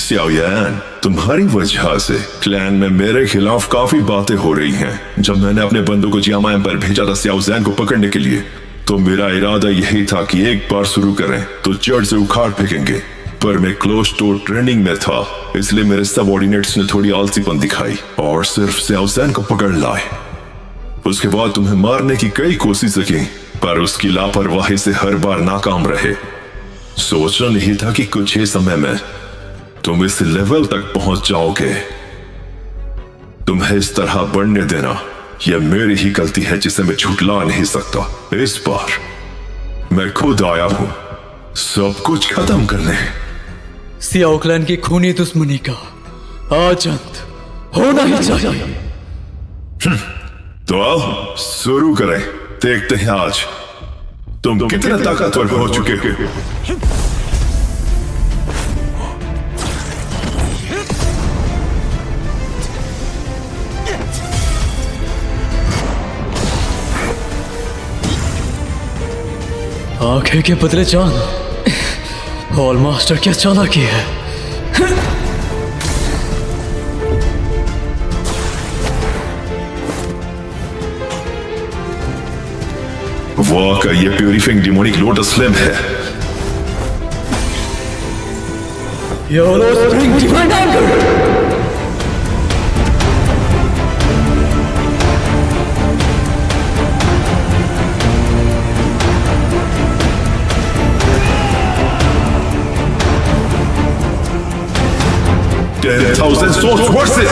सियाओयान, तुम्हारी वजह से क्लैन में मेरे खिलाफ काफी बातें हो रही हैं। जब मैंने अपने बंदों को जियामा पर भेजा था सियाओयान को पकड़ने के लिए, तो मेरा इरादा यही था कि एक बार शुरू करें तो जड़ से उखाड़ फेंकेंगे। पर मैं क्लोज टू ट्रेनिंग में था, इसलिए मेरे सबऑर्डिनेट्स ने थोड़ी आलसीपन दिखाई और सिर्फ सियाओयान को पकड़ लाए। उसके बाद तुम्हें मारने की कई कोशिशें की, पर उसकी लापरवाही से हर बार नाकाम रहे। सोचना नहीं था कि कुछ ही समय में तुम इस लेवल तक पहुंच जाओगे। तुम्हें इस तरह बढ़ने देना यह मेरी ही गलती है जिसे मैं झुठला नहीं सकता। इस बार मैं खुद आया हूं सब कुछ खत्म करने। सियाओ क्लैन की खूनी दुश्मनी का आज अंत होना ही चाहिए। तो आओ शुरू करें, देखते हैं आज तुम कितने ताकतवर हो चुके हो। आंखें के बदले जान, हॉल मास्टर क्या चालाकी है। वाकई ये प्यूरिफाइंग डिमोनिक लोटस फ्लेम है। YOLO Spring Divine Anger! $10,000 swords worth it!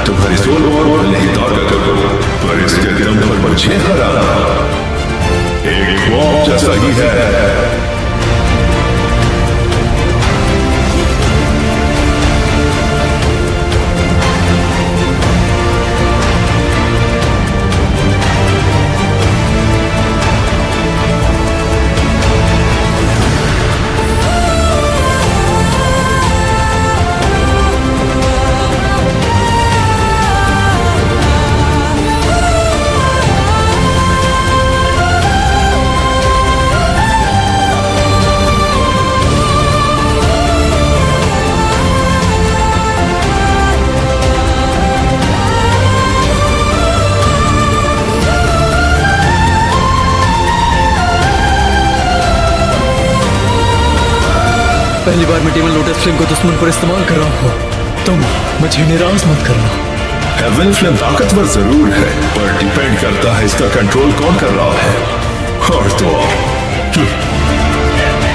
तुम्हारी सोल और नहीं ताकत पर इसके दम पर मुझे हराना एक ख्वाब जैसा ही है। पहली बार मैं डेमन लोटस फ्लेम को दुश्मन पर इस्तेमाल कर रहा हूँ, तुम मुझे निराश मत करना। हेवन फ्लेम ताकतवर जरूर है, पर डिपेंड करता है इसका कंट्रोल कौन कर रहा है। और तो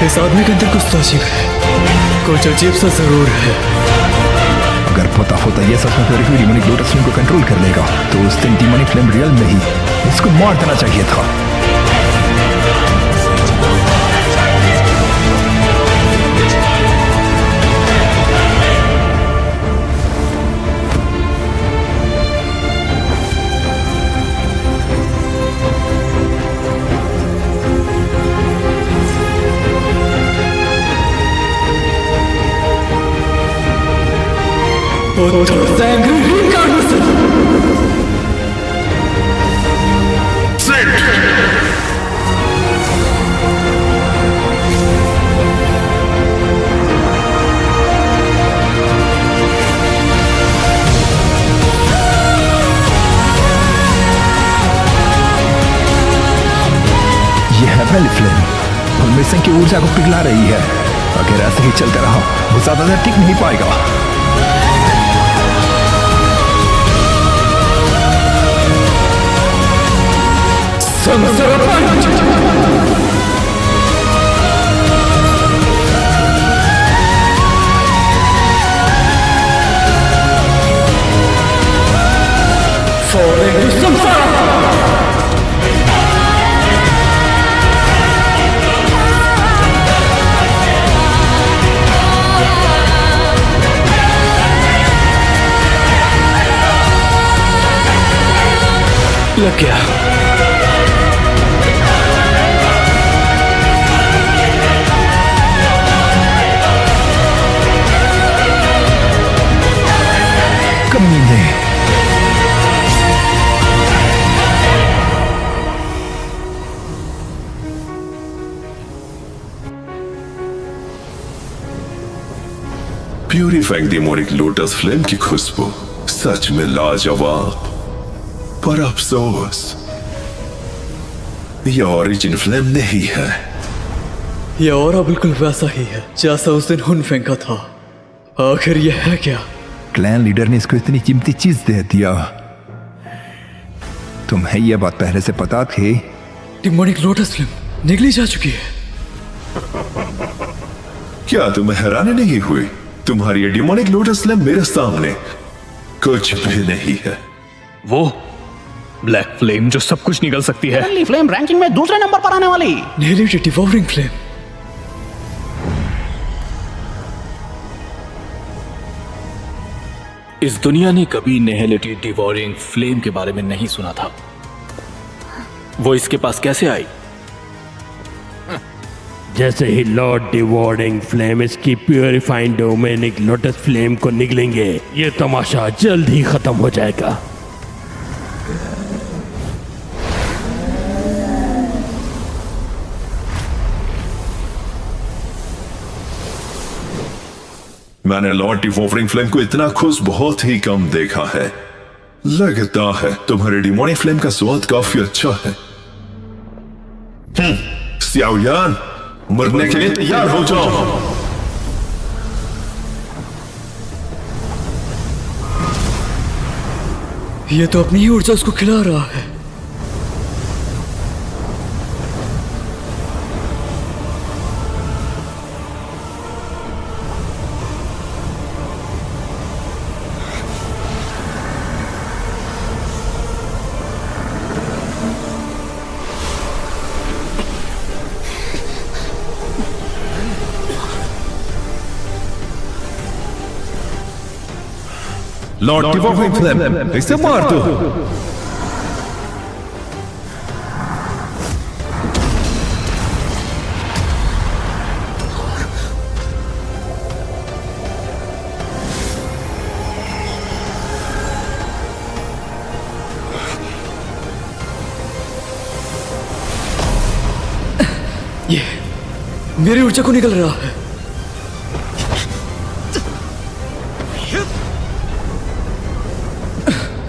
इस आदमी के अंदर कुछ अजीब है, कुछ अजीब सा जरूर है। अगर पता होता ये सच में प्यूरिफाइड डिमोनिक लोटस फ्लेम को कंट्रोल कर लेगा, तो उस दिन डिमोनिक फ्लेम रियल में ही इसको मार देना चाहिए था। हेवन फ्लेम फुलमिशन की ऊर्जा को पिघला रही है। अगर ऐसे ही चलता रहा वो ज्यादा देर टिक नहीं पाएगा। Falling to samsara. लग गया। कमीने। प्यूरिफाइंग डेमोनिक लोटस फ्लेम की खुशबू सच में लाजवाब, पर अफसोस यह ओरिजिन फ्लेम नहीं है। यह और बिल्कुल वैसा ही है जैसा उस दिन हुन फेंका था। आखिर यह है क्या? क्लैन लीडर ने इसको इतनी कीमती चीज दे दिया। तुम्हें यह बात पहले से पता थी? डेमोनिक लोटस फ्लेम निगली जा चुकी है। क्या तुम्हें हैरानी नहीं हुई? तुम्हारी ये डेमोनिक लोटस फ्लेम मेरे सामने कुछ भी नहीं है। वो ब्लैक फ्लेम जो सब कुछ निगल सकती है। हेवनली फ्लेम रैंकिंग में दूसरे नंबर पर आने वाली। नेलेटेड डिवोरिंग फ्लेम। इस दुनिया ने कभी नेहेलिटी डिवोरिंग फ्लेम के बारे में नहीं सुना था। वो इसके पास कैसे आई? जैसे ही लॉर्ड डिवोर्डिंग फ्लेम इसकी प्यूरिफाइंग डोमेनिक लोटस फ्लेम को निगलेंगे, ये तमाशा जल्द ही खत्म हो जाएगा। मैंने लॉर्ड डिवोरिंग फ्लेम को इतना खुश बहुत ही कम देखा है। लगता है तुम्हारे डिमोनिक फ्लेम का स्वाद काफी अच्छा है। सियाओयान, मरने के लिए तैयार हो जाओ। ये तो अपनी ही ऊर्जा उसको खिला रहा है। लॉर्ड डिवोरिंग फ्लेम, इसे मार दो। ये मेरी ऊर्जा को निकल रहा है।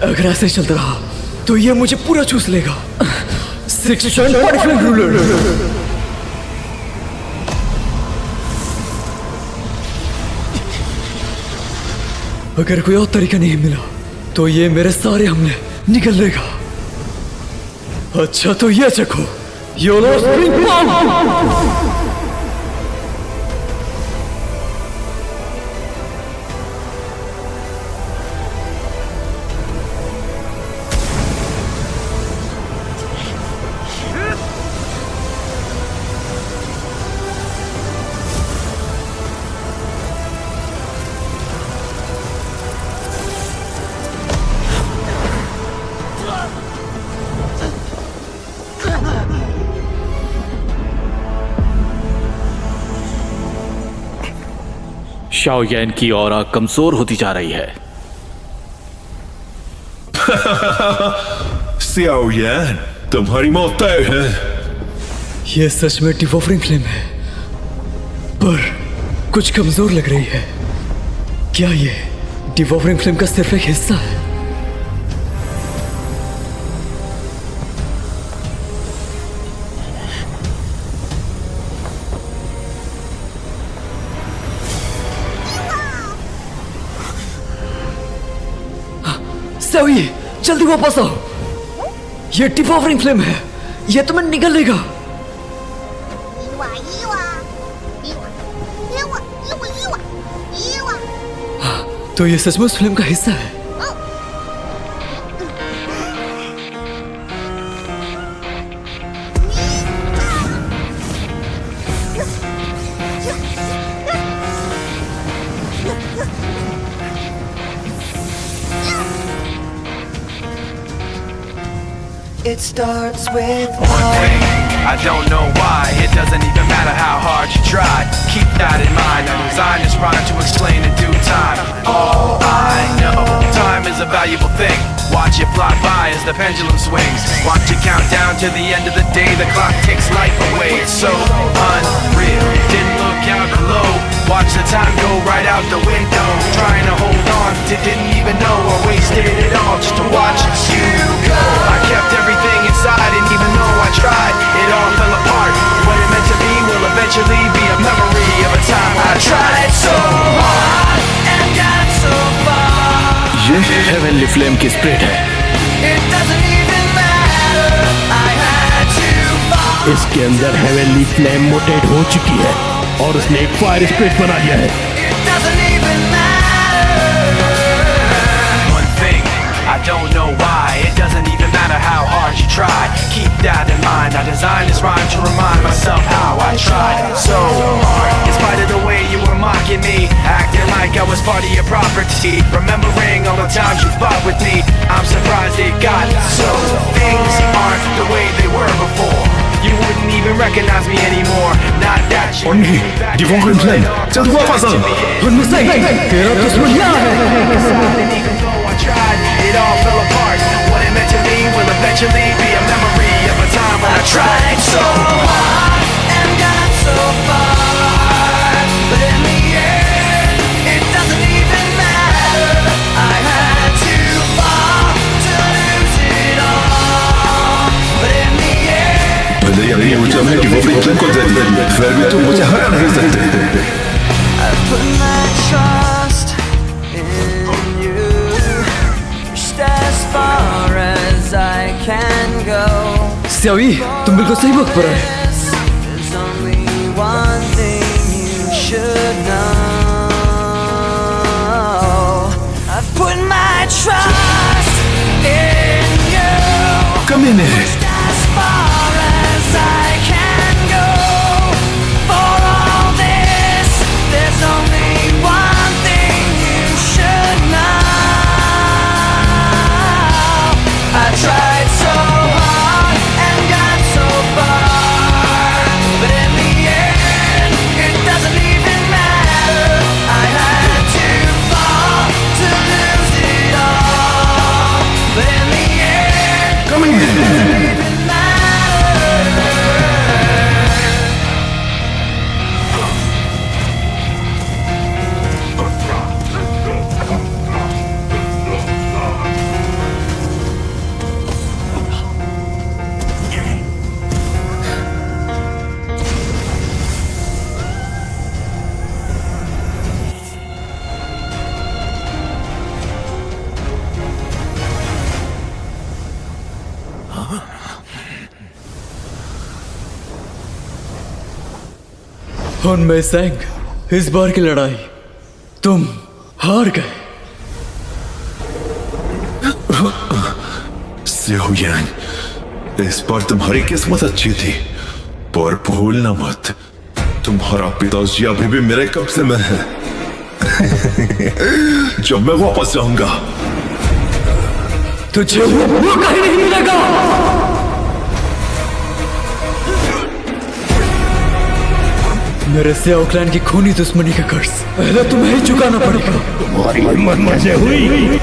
अगर ऐसे चलता रहा तो ये मुझे पूरा चूस लेगा। 6.45 रूलर। अगर कोई और तरीका नहीं मिला तो ये मेरे सारे हमले निकल लेगा। अच्छा तो ये चखो, योलो स्प्रिंग बॉम्ब। शाओयान की ऑरा कमजोर होती जा रही है। सियाओयान, तुम्हारी मौत तय है। यह सच में डिवोरिंग फ्लेम है, पर कुछ कमजोर लग रही है। क्या ये डिवोरिंग फ्लेम का सिर्फ एक हिस्सा है? सही, जल्दी वापस आओ। ये डिवोरिंग फ्लेम है, ये तो मैं निकल लेगा। तो ये सचमुच फिल्म का हिस्सा है। It starts with one thing. I don't know why. It doesn't even matter how hard you try. Keep that in mind. I designed this rhyme to explain in due time. All I know, time is a valuable thing. Watch it fly by as the pendulum swings. Watch it count down to the end of the day. The clock takes life away. It's so unreal. Didn't look out below. Watch the time go right out the window. Trying to hold on, didn't even know I wasted it all just to watch you go. I kept everything inside, and even though I tried, it all fell apart. What it meant to be will eventually be a memory of a time when I tried so hard and got so far. ये heavenly flame की spirit है। It doesn't even matter. I had to fall. इसके अंदर heavenly flame मोटेट हो चुकी है और उसने एक फायर स्पिरिट बना लिया है। It doesn't even matter. One thing, I don't know why. It doesn't even matter how hard you try. Keep that in mind. I designed this rhyme to remind myself how I tried so hard. In spite of the way you were mocking me, acting like I was part of your property. Remembering all the times you fought with me, I'm surprised it got so. Things aren't the way they were before. You wouldn't even recognize me anymore. Not that you. Only डिवॉर्डिंग flame, जल्द वापस आ। तेरा दुश्मन यहाँ है। Even though I tried, it all fell apart. What it meant to me will eventually be a memory of a time when I tried so hard and got so far. But in the end, it doesn't even matter. I had to fall to lose it all. But in the end, भले ही अभी मुझे अपने डिवॉर्डिंग flame को दे दिया, फिर भी तुम मुझे हरा नहीं सकते। I put my trust in you. Just as far as I can go. स्यावी, तुम बिल्कुल सही वक्त पर आए। There's only one thing you should know. I've put my trust in you. Come in here. Just as far as I can go. For all this, there's only one thing you should know. I tried so hard and got so far, but in the end, it doesn't even matter. I had to fall to lose it all, but in the end, Come in here. it doesn't even matter. हुन में सैंग, इस बार की लड़ाई तुम हार गए। सेहुयान, इस बार तुम्हारी किस्मत अच्छी थी, पर भूलना मत, तुम्हारा पिताजी अभी भी मेरे कब्जे में है। जब मैं वापस जाऊंगा, तुझे वो मौका ही नहीं मिलेगा। मेरे से ऑकलैंड की खूनी दुश्मनी का कर्ज पहले तुम्हें ही चुकाना पड़ेगा। तुम्हारी हिम्मत कैसे हुई?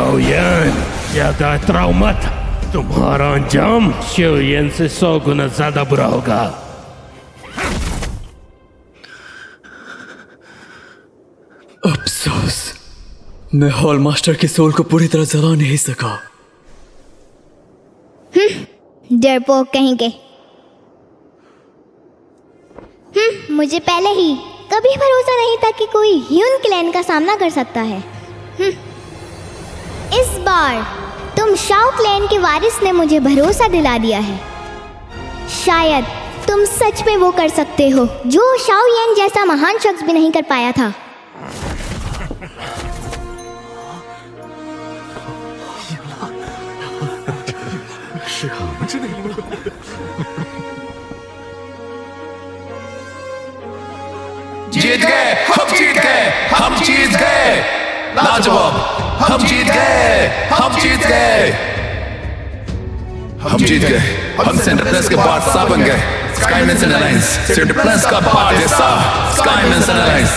शाओयान, ज्यादा इतराओ मत। तुम्हारा अंजाम शाओयान से 100 गुना ज्यादा बुरा होगा। अफसोस, मैं हॉल मास्टर की सोल को पूरी तरह जला नहीं सका। डरपोक कहीं के। मुझे पहले ही कभी भरोसा नहीं था कि कोई ह्यून क्लैन का सामना कर सकता है। इस बार तुम शाओ क्लैन के वारिस ने मुझे भरोसा दिला दिया है। शायद तुम सच में वो कर सकते हो जो शाओयान जैसा महान शख्स भी नहीं कर पाया था। जीत गए, हम जीत गए, हम जीत गए, लाजवाब, हम जीत गए, हम जीत गए, हम जीत गए, हम सेंटर प्लस के बादशाह बन गए। स्काईमेंस एलायंस सेंटर प्लस का बादशाह, स्काईमेंस एलायंस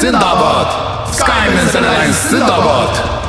जिंदाबाद, स्काईमेंस एलायंस जिंदाबाद।